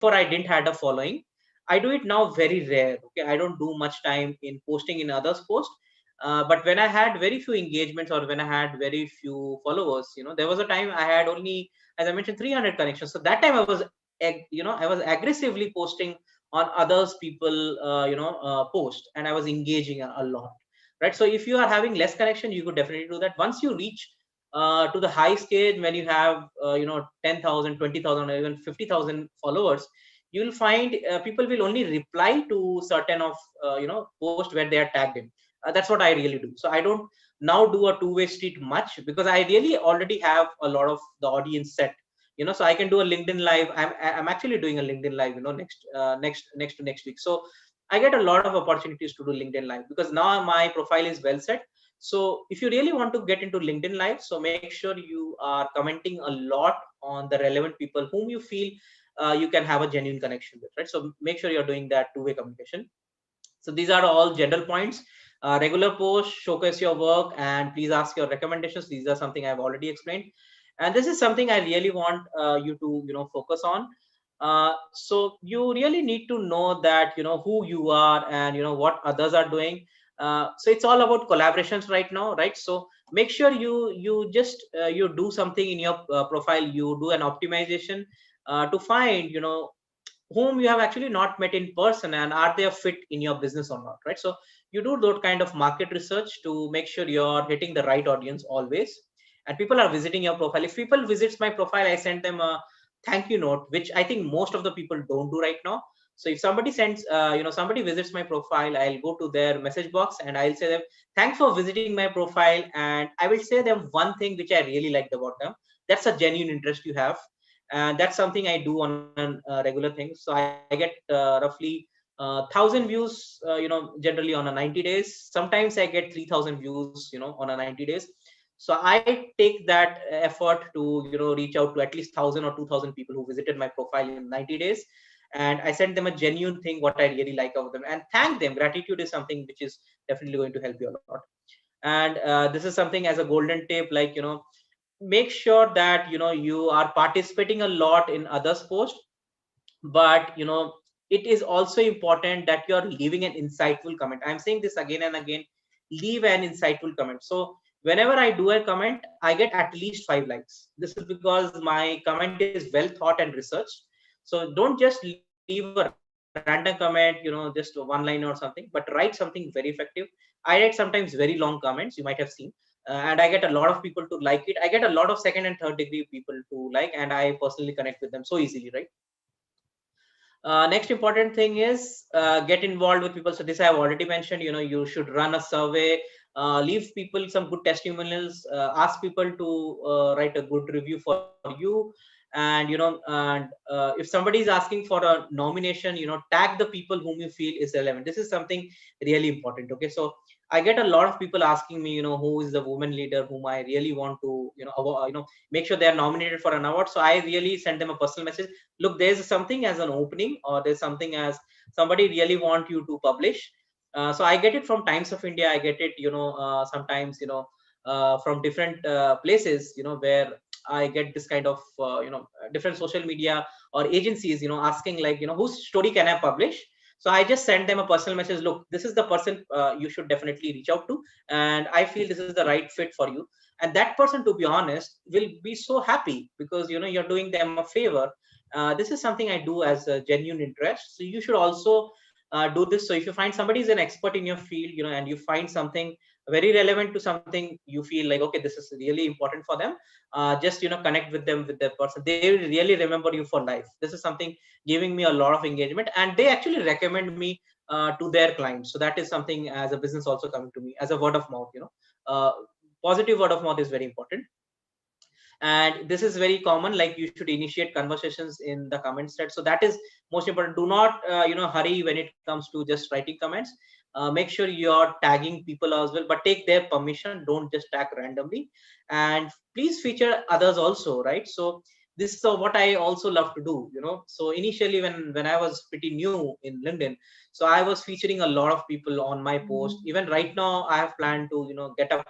before I didn't had a following. I do it now very rare. Okay, I don't do much time in posting in others' post. But when I had very few engagements or when I had very few followers, there was a time I had only, as I mentioned, 300 connections. So that time I was, I was aggressively posting on others people, post, and I was engaging a lot, right? So if you are having less connection, you could definitely do that. Once you reach to the high stage, when you have 10,000, 20,000, or even 50,000 followers, you will find people will only reply to certain of post where they are tagged in. That's what I really do. So I don't now do a two-way street much, because I really already have a lot of the audience set. So I can do a LinkedIn live. I'm actually doing a LinkedIn live, next week. So I get a lot of opportunities to do LinkedIn live, because now my profile is well set. So if you really want to get into LinkedIn live, so make sure you are commenting a lot on the relevant people whom you feel you can have a genuine connection with, right? So make sure you're doing that two-way communication. So these are all general points. Regular posts, showcase your work, and please ask your recommendations. These are something I've already explained, and this is something I really want you to focus on. So you really need to know that who you are and what others are doing. So it's all about collaborations right now, right? So make sure you just you do something in your profile. You do an optimization to find whom you have actually not met in person, and are they a fit in your business or not, right? So you do that kind of market research to make sure you're hitting the right audience always, and people are visiting your profile. If people visits my profile, I send them a thank you note, which I think most of the people don't do right now. So if somebody sends somebody visits my profile, I'll go to their message box and I'll say them thanks for visiting my profile, and I will say them one thing which I really liked about them. That's a genuine interest you have, and that's something I do on a regular thing. So I get roughly 1,000 views, generally on a 90 days. Sometimes I get 3,000 views, on a 90 days. So I take that effort to reach out to at least 1,000 or 2,000 people who visited my profile in 90 days, and I send them a genuine thing what I really like of them, and thank them. Gratitude is something which is definitely going to help you a lot. And this is something as a golden tip, like make sure that you are participating a lot in others post, but it is also important that you are leaving an insightful comment. I'm saying this again and again: leave an insightful comment. So whenever I do a comment, I get at least 5 likes. This is because my comment is well thought and researched. So don't just leave a random comment, just one line or something, but write something very effective. I write sometimes very long comments, you might have seen, and I get a lot of people to like it. I get a lot of second and third degree people to like, and I personally connect with them so easily, right? Next important thing is get involved with people. So this I have already mentioned. You should run a survey, leave people some good testimonials, ask people to write a good review for you, and if somebody is asking for a nomination, tag the people whom you feel is relevant. This is something really important. Okay, so I get a lot of people asking me, who is the woman leader whom I really want to make sure they are nominated for an award. So I really send them a personal message: look, there's something as an opening, or there's something as somebody really want you to publish. So I get it from Times of India. I get it sometimes from different places, where I get this kind of different social media or agencies asking, like, whose story can I publish. So I just send them a personal message: look, this is the person you should definitely reach out to, and I feel this is the right fit for you. And that person, to be honest, will be so happy, because you're doing them a favor. This is something I do as a genuine interest. So you should also do this. So if you find somebody is an expert in your field, and you find something very relevant to something, you feel like, okay, this is really important for them, just connect with them, with that person. They will really remember you for life. This is something giving me a lot of engagement, and they actually recommend me to their clients. So that is something as a business also coming to me as a word of mouth. Positive word of mouth is very important, and this is very common. Like, you should initiate conversations in the comment thread. So that is most important. Do not hurry when it comes to just writing comments. Make sure you're tagging people as well, but take their permission. Don't just tag randomly, and please feature others also, right? So this is what I also love to do. So initially, when I was pretty new in LinkedIn, so I was featuring a lot of people on my post. Even right now, I have planned to get up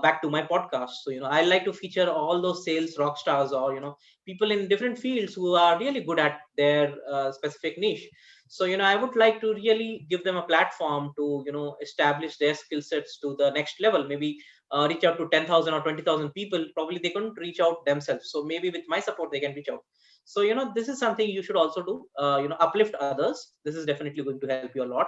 back to my podcast. So I like to feature all those sales rock stars, or people in different fields who are really good at their specific niche. So I would like to really give them a platform to establish their skill sets to the next level. Maybe reach out to 10,000 or 20,000 people. Probably they couldn't reach out themselves, so maybe with my support they can reach out. So this is something you should also do. Uplift others. This is definitely going to help you a lot.